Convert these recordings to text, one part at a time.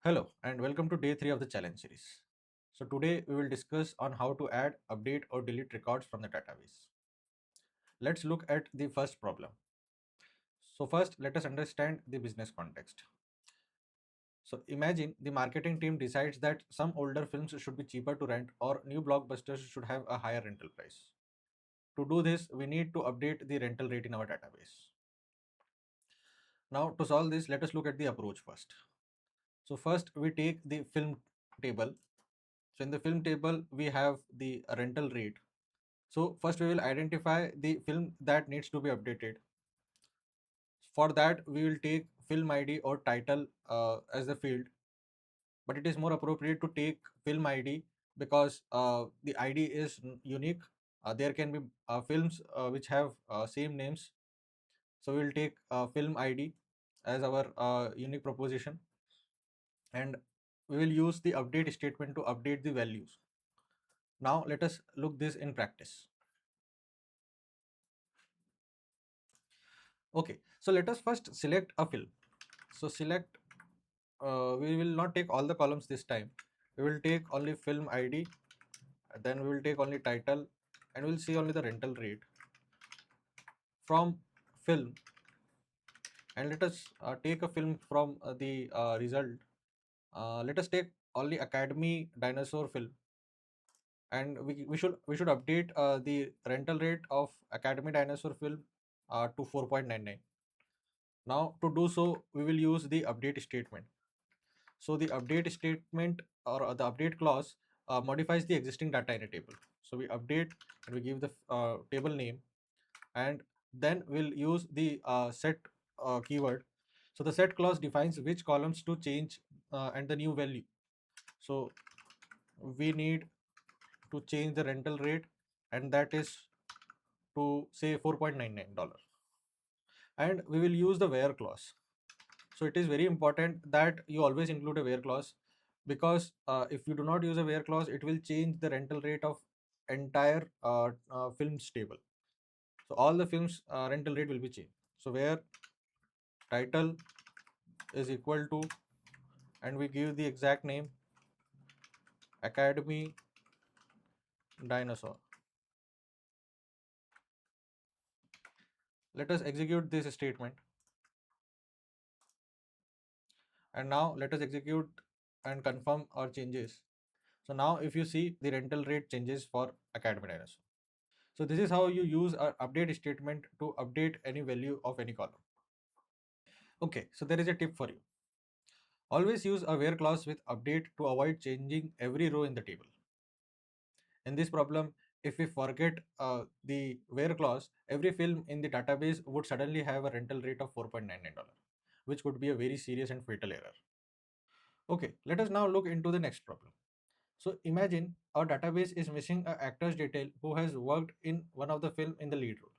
Hello and welcome to day 3 of the challenge series. So today we will discuss on how to add, update or delete records from the database. Let's look at the first problem. So first let us understand the business context. So imagine the marketing team decides that some older films should be cheaper to rent or new blockbusters should have a higher rental price. To do this, we need to update the rental rate in our database. Now to solve this, let us look at the approach first. So first we take the film table. So in the film table, we have the rental rate. So first we will identify the film that needs to be updated. For that, we will take film ID or title as the field, but it is more appropriate to take film ID because the ID is unique. There can be films which have same names. So we will take film ID as our unique proposition, and we will use the update statement to update the values. Now let us look this in practice. Okay, so let us first select a film. So select, we will not take all the columns this time. We will take only film ID, then we will take only title, and we'll see only the rental rate from film. And let us take a film from the result. Let us take only Academy Dinosaur film, and we should update the rental rate of Academy Dinosaur film to 4.99. Now to do so, we will use the update statement. So the update statement or the update clause modifies the existing data in a table. So we update and we give the table name, and then we'll use the set keyword. So the set clause defines which columns to change and the new value. So we need to change the rental rate, and that is to say $4.99, and we will use the where clause. So it is very important that you always include a where clause, because if you do not use a where clause, it will change the rental rate of entire films table. So all the films rental rate will be changed. So where title is equal to, and we give the exact name, Academy Dinosaur. Let us execute this statement, and now let us execute and confirm our changes. So now if you see, the rental rate changes for Academy Dinosaur. So this is how you use an update statement to update any value of any column. Okay, so there is a tip for you. Always use a where clause with update to avoid changing every row in the table. In this problem, if we forget the where clause, every film in the database would suddenly have a rental rate of $4.99, which could be a very serious and fatal error. Okay, let us now look into the next problem. So imagine our database is missing a actor's detail who has worked in one of the film in the lead role.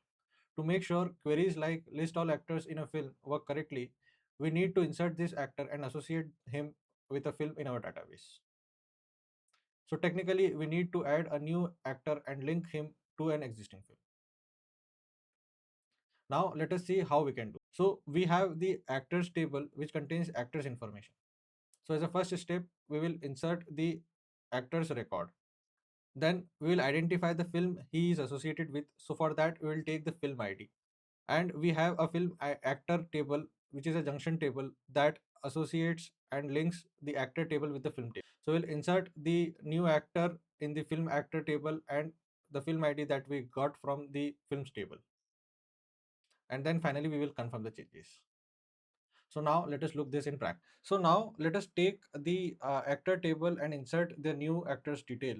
To make sure queries like list all actors in a film work correctly, we need to insert this actor and associate him with a film in our database. So technically, we need to add a new actor and link him to an existing film. Now let us see how we can do. So we have the actors table which contains actors information. So as a first step, we will insert the actors record. Then we will identify the film he is associated with. So for that, we will take the film ID, and we have a film actor table, which is a junction table that associates and links the actor table with the film table. So we'll insert the new actor in the film actor table and the film ID that we got from the films table, and then finally we will confirm the changes. So now let us look this in practice. So now let us take the actor table and insert the new actor's detail.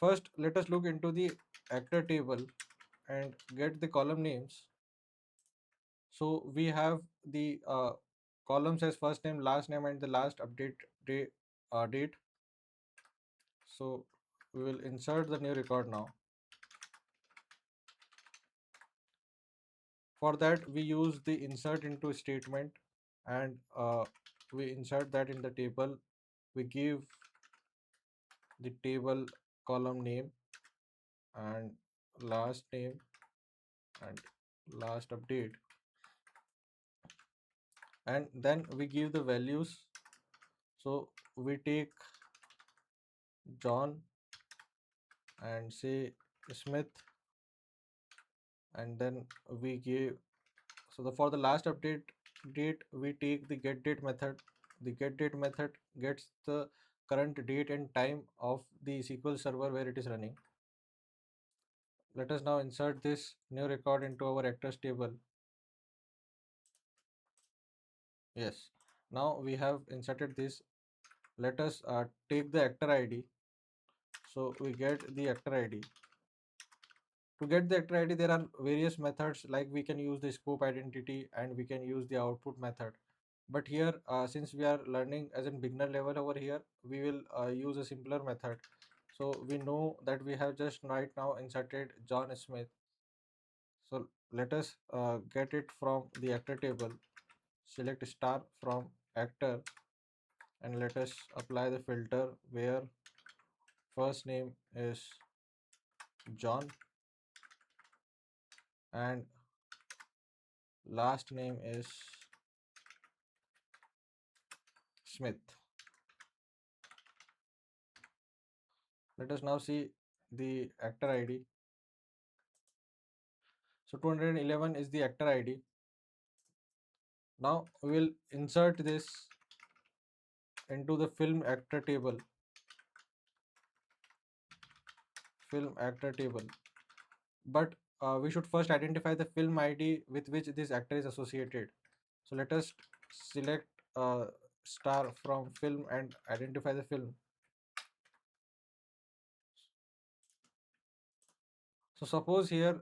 First, let us look into the actor table and get the column names. So we have the columns as first name, last name, and the last update date. So we will insert the new record now. For that, we use the insert into statement, and we insert that in the table. We give the table column name and last name and last update, and then we give the values So we take John and say Smith, and then we give, so for the last update date we take the get date method. The get date method gets the current date and time of the SQL server where it is running. Let us now insert this new record into our actors table. Yes, now we have inserted this. Let us take the actor ID. So we get the actor ID. To get the actor ID, there are various methods, like we can use the scope identity and we can use the output method. But here, since we are learning as a beginner level over here, we will use a simpler method. So we know that we have just right now inserted John Smith. So let us get it from the actor table. Select star from actor and let us apply the filter where first name is John and last name is Smith. Let us now see the actor ID. So 211 is the actor ID. Now we will insert this into the film actor table. But we should first identify the film ID with which this actor is associated. So let us select star from film and identify the film. So suppose here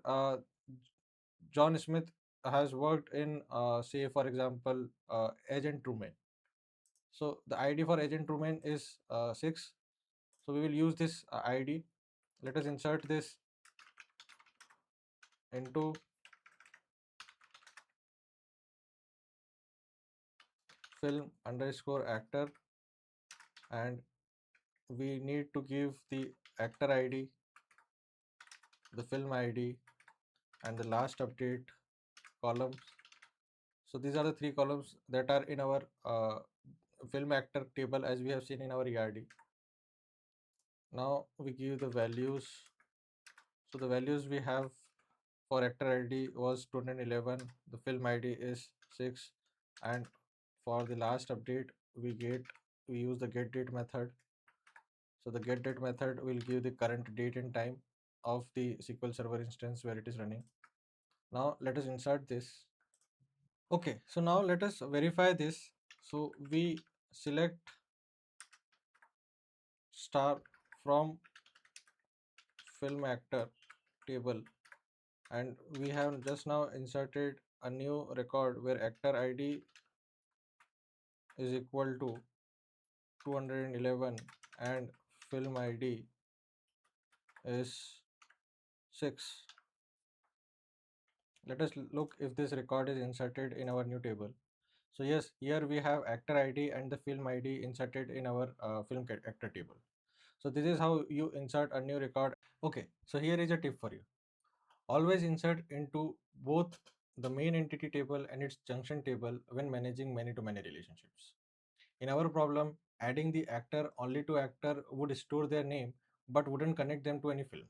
John Smith has worked in say for example Agent Truman. So the ID for Agent Truman is 6. So we will use this ID. Let us insert this into film underscore actor, and we need to give the actor ID, the film ID, and the last update columns. So these are the three columns that are in our film actor table as we have seen in our ERD. Now we give the values. So the values we have for actor ID was 211, the film ID is 6, and for the last update we use the get date method. So the get date method will give the current date and time of the SQL Server instance where it is running. Now let us insert this. Okay, so now let us verify this. So we select star from film actor table, and we have just now inserted a new record where actor ID is equal to 211 and film ID is 6. Let us look if this record is inserted in our new table. So yes, here we have actor ID and the film ID inserted in our actor table. So this is how you insert a new record. Okay, so here is a tip for you. Always insert into both the main entity table and its junction table when managing many-to-many relationships. In our problem, adding the actor only to actor would store their name but wouldn't connect them to any film.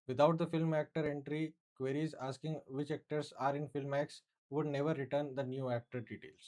Without the film actor entry, queries asking which actors are in film X would never return the new actor details.